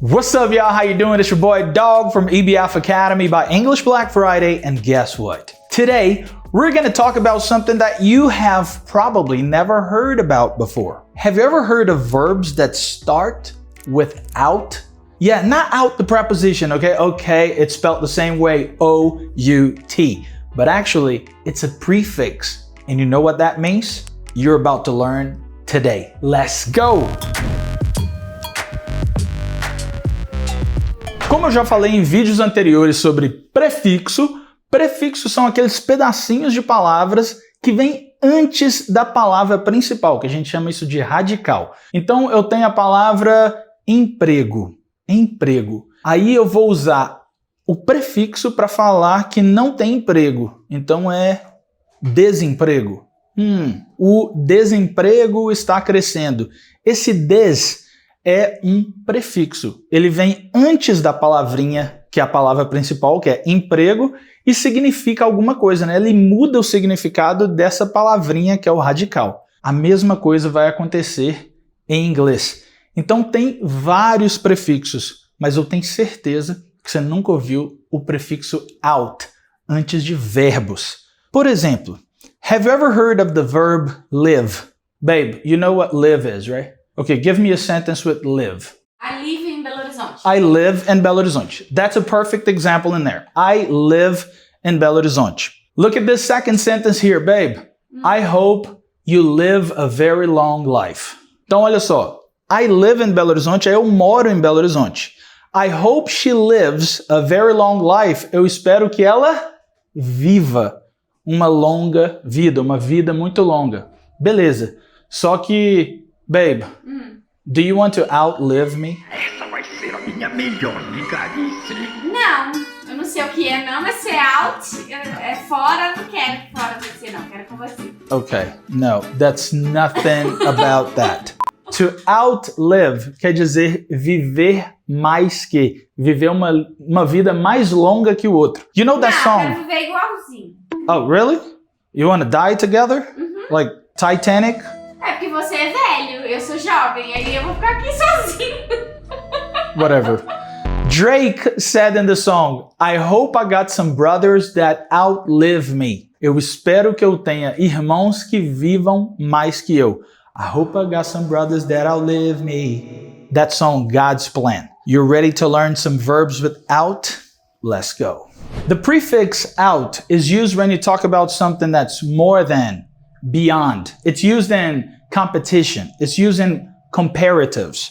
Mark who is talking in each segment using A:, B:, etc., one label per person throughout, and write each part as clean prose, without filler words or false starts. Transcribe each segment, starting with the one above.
A: What's up, y'all? How you doing? It's your boy Dog from EBF Academy by English Black Friday, and guess what? Today, we're going to talk about something that you have probably never heard about before. Have you ever heard of verbs that start with out? Yeah, not out the preposition, okay? Okay, it's spelled the same way, O-U-T. But actually, it's a prefix. And you know what that means? You're about to learn today. Let's go! Como eu já falei em vídeos anteriores sobre prefixo, prefixos são aqueles pedacinhos de palavras que vêm antes da palavra principal, que a gente chama isso de radical. Então eu tenho a palavra emprego, emprego. Aí eu vou usar o prefixo para falar que não tem emprego. Então é desemprego. O desemprego está crescendo. Esse des é um prefixo. Ele vem antes da palavrinha, que é a palavra principal, que é emprego, e significa alguma coisa, né? Ele muda o significado dessa palavrinha, que é o radical. A mesma coisa vai acontecer em inglês. Então tem vários prefixos, mas eu tenho certeza que você nunca ouviu o prefixo out antes de verbos. Por exemplo, have you ever heard of the verb live? Babe, you know what live is, right? Okay, give me a sentence with live.
B: I live in Belo Horizonte.
A: I live in Belo Horizonte. That's a perfect example in there. I live in Belo Horizonte. Look at this second sentence here, babe. I hope you live a very long life. Então, olha só. I live in Belo Horizonte, eu moro em Belo Horizonte. I hope she lives a very long life. Eu espero que ela viva uma longa vida, uma vida muito longa. Beleza. Só que, babe, do you want to outlive me?
C: Essa vai ser a minha melhor vigarice.
B: Não, eu não sei o que é não, mas se é out, é fora, eu não quero fora com você não, quero com você.
A: Okay, no, that's nothing about that. To outlive quer dizer viver mais que, viver uma vida mais longa que o outro. You know that
B: não,
A: song?
B: Quero viver igualzinho.
A: Oh, really? You want to die together? Like Titanic?
B: É porque você é velho, eu sou jovem, aí eu vou ficar aqui sozinho.
A: Whatever. Drake said in the song, I hope I got some brothers that outlive me. Eu espero que eu tenha irmãos que vivam mais que eu. I hope I got some brothers that outlive me. That song, God's Plan. You're ready to learn some verbs with out? Let's go. The prefix out is used when you talk about something that's more than, beyond. It's used in competition. It's used in comparatives.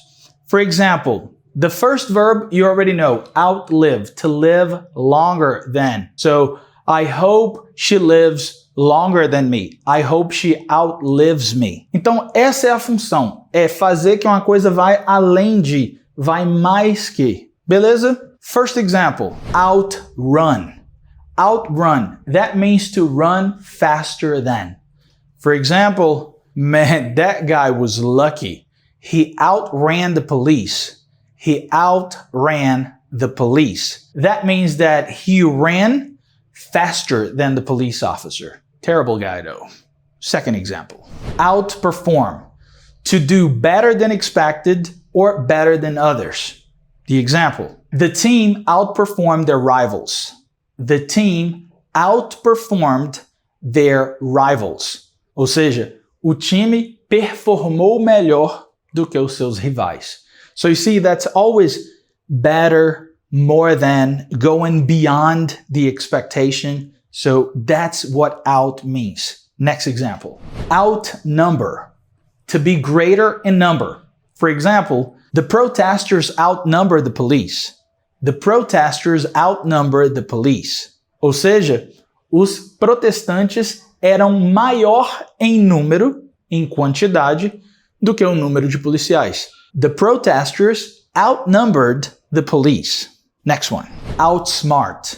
A: For example, the first verb you already know, outlive, to live longer than. So, I hope she lives longer than me. I hope she outlives me. Então, essa é a função. É fazer que uma coisa vai além de, vai mais que. Beleza? First example, outrun. Outrun. That means to run faster than. For example, man, that guy was lucky. He outran the police. He outran the police. That means that he ran faster than the police officer. Terrible guy though. Second example, outperform. To do better than expected or better than others. The example, the team outperformed their rivals. The team outperformed their rivals. Ou seja, o time performou melhor do que os seus rivais. So you see, that's always better, more than, going beyond the expectation. So that's what out means. Next example, outnumber. To be greater in number. For example, the protesters outnumber the police. The protesters outnumber the police. Ou seja, os protestantes eram maior em número, em quantidade, do que o número de policiais. The protesters outnumbered the police. Next one. Outsmart.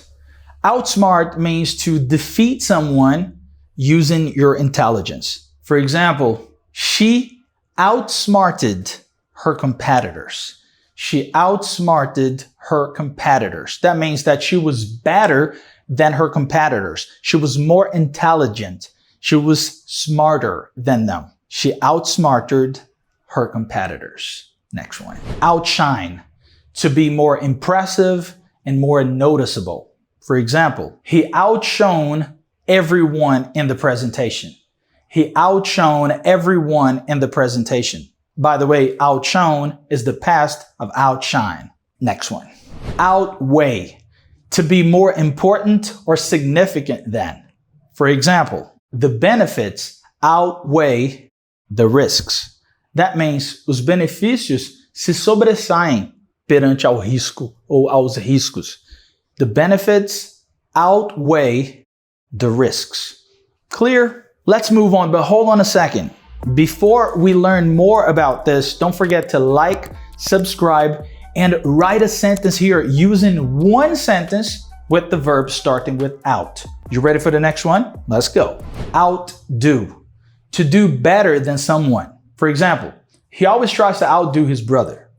A: Outsmart means to defeat someone using your intelligence. For example, she outsmarted her competitors. She outsmarted her competitors. That means that she was better than her competitors. She was more intelligent. She was smarter than them. She outsmarted her competitors. Next one. Outshine. to be more impressive and more noticeable. For example, he outshone everyone in the presentation. He outshone everyone in the presentation. By the way, outshone is the past of outshine. Next one. Outweigh, to be more important or significant than. For example, the benefits outweigh the risks. That means os benefícios se sobressaem perante ao risco ou aos riscos. The benefits outweigh the risks. Clear? Let's move on, but hold on a second. Before we learn more about this, don't forget to like, subscribe, and write a sentence here using one sentence with the verb starting with out. You ready for the next one? Let's go. Outdo, to do better than someone. For example, he always tries to outdo his brother.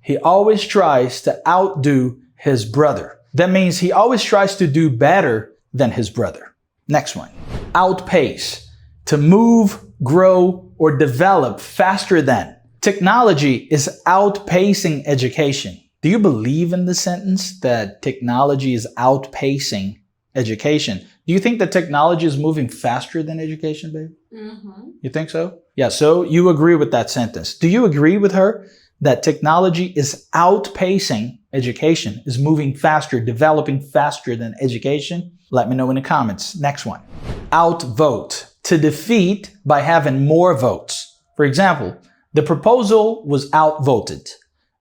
A: He always tries to outdo his brother. That means he always tries to do better than his brother. Next one. Outpace, to move, grow, or develop faster than. Technology is outpacing education. Do you believe in the sentence that technology is outpacing education? Do you think that technology is moving faster than education, babe? Mm-hmm. You think so? Yeah, so you agree with that sentence. Do you agree with her that technology is outpacing education, is moving faster, developing faster than education? Let me know in the comments. Next one. Outvote, to defeat by having more votes. For example, the proposal was outvoted.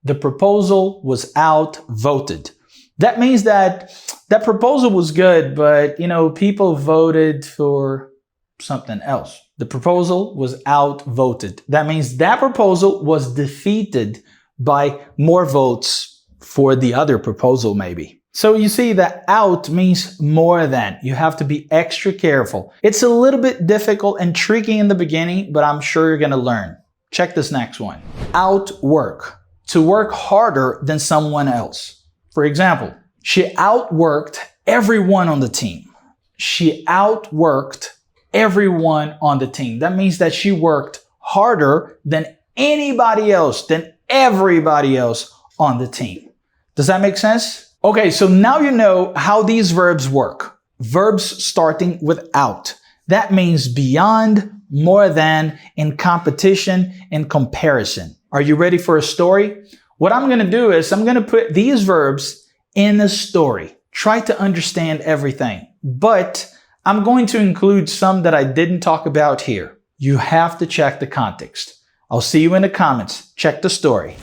A: The proposal was outvoted. That means that that proposal was good, but people voted for something else. The proposal was outvoted. That means that proposal was defeated by more votes for the other proposal maybe. So you see that out means more than. You have to be extra careful. It's a little bit difficult and tricky in the beginning, but I'm sure you're going to learn. Check this next one. Outwork, to work harder than someone else. For example, she outworked everyone on the team. She outworked everyone on the team. That means that she worked harder than anybody else, than everybody else on the team. Does that make sense? Okay, so now you know how these verbs work. Verbs starting with out. That means beyond, more than, in competition, in comparison. Are you ready for a story? What I'm going to do is I'm going to put these verbs in a story. Try to understand everything. But I'm going to include some that I didn't talk about here. You have to check the context. I'll see you in the comments. Check the story.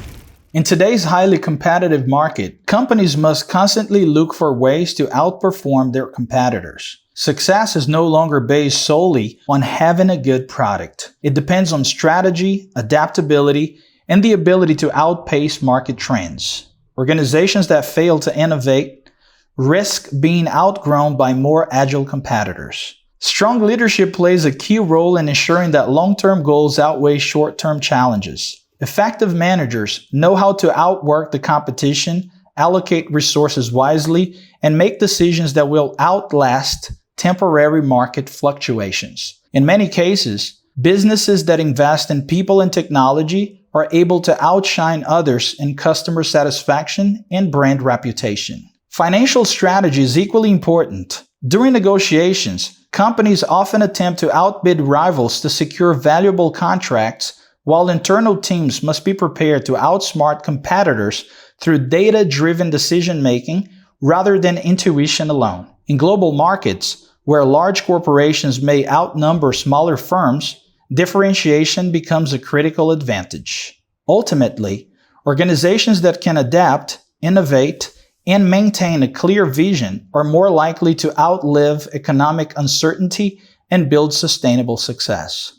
A: In today's highly competitive market, companies must constantly look for ways to outperform their competitors. Success is no longer based solely on having a good product. It depends on strategy, adaptability, and the ability to outpace market trends. Organizations that fail to innovate risk being outgrown by more agile competitors. Strong leadership plays a key role in ensuring that long-term goals outweigh short-term challenges. Effective managers know how to outwork the competition, allocate resources wisely, and make decisions that will outlast temporary market fluctuations. In many cases, businesses that invest in people and technology are able to outshine others in customer satisfaction and brand reputation. Financial strategy is equally important. During negotiations, companies often attempt to outbid rivals to secure valuable contracts, while internal teams must be prepared to outsmart competitors through data-driven decision-making rather than intuition alone. In global markets, where large corporations may outnumber smaller firms, differentiation becomes a critical advantage. Ultimately, organizations that can adapt, innovate, and maintain a clear vision are more likely to outlive economic uncertainty and build sustainable success.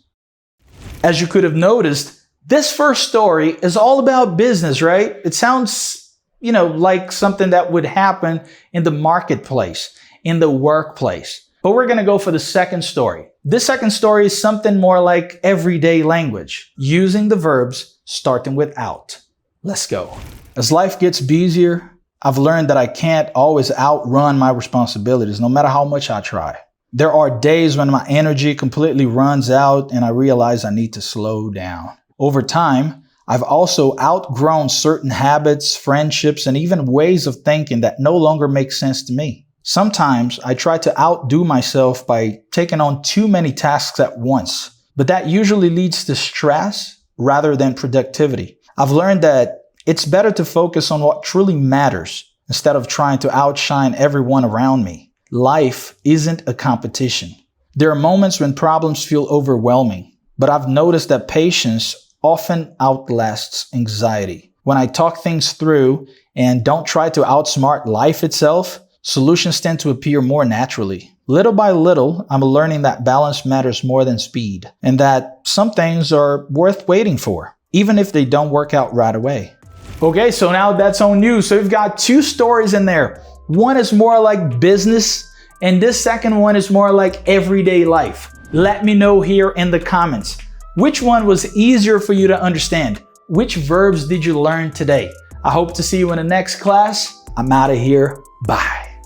A: As you could have noticed, this first story is all about business, right? It sounds, like something that would happen in the marketplace, in the workplace. But we're going to go for the second story. This second story is something more like everyday language, using the verbs starting with out. Let's go. As life gets busier, I've learned that I can't always outrun my responsibilities, no matter how much I try. There are days when my energy completely runs out and I realize I need to slow down. Over time, I've also outgrown certain habits, friendships, and even ways of thinking that no longer make sense to me. Sometimes I try to outdo myself by taking on too many tasks at once, but that usually leads to stress rather than productivity. I've learned that it's better to focus on what truly matters instead of trying to outshine everyone around me. Life isn't a competition. There are moments when problems feel overwhelming, but I've noticed that patience often outlasts anxiety. When I talk things through and don't try to outsmart life itself, solutions tend to appear more naturally. Little by little, I'm learning that balance matters more than speed, and that some things are worth waiting for, even if they don't work out right away. Okay, so now that's on you. So you've got two stories in there. One is more like business, and this second one is more like everyday life. Let me know here in the comments. Which one was easier for you to understand? Which verbs did you learn today? I hope to see you in the next class. I'm out of here. Bye.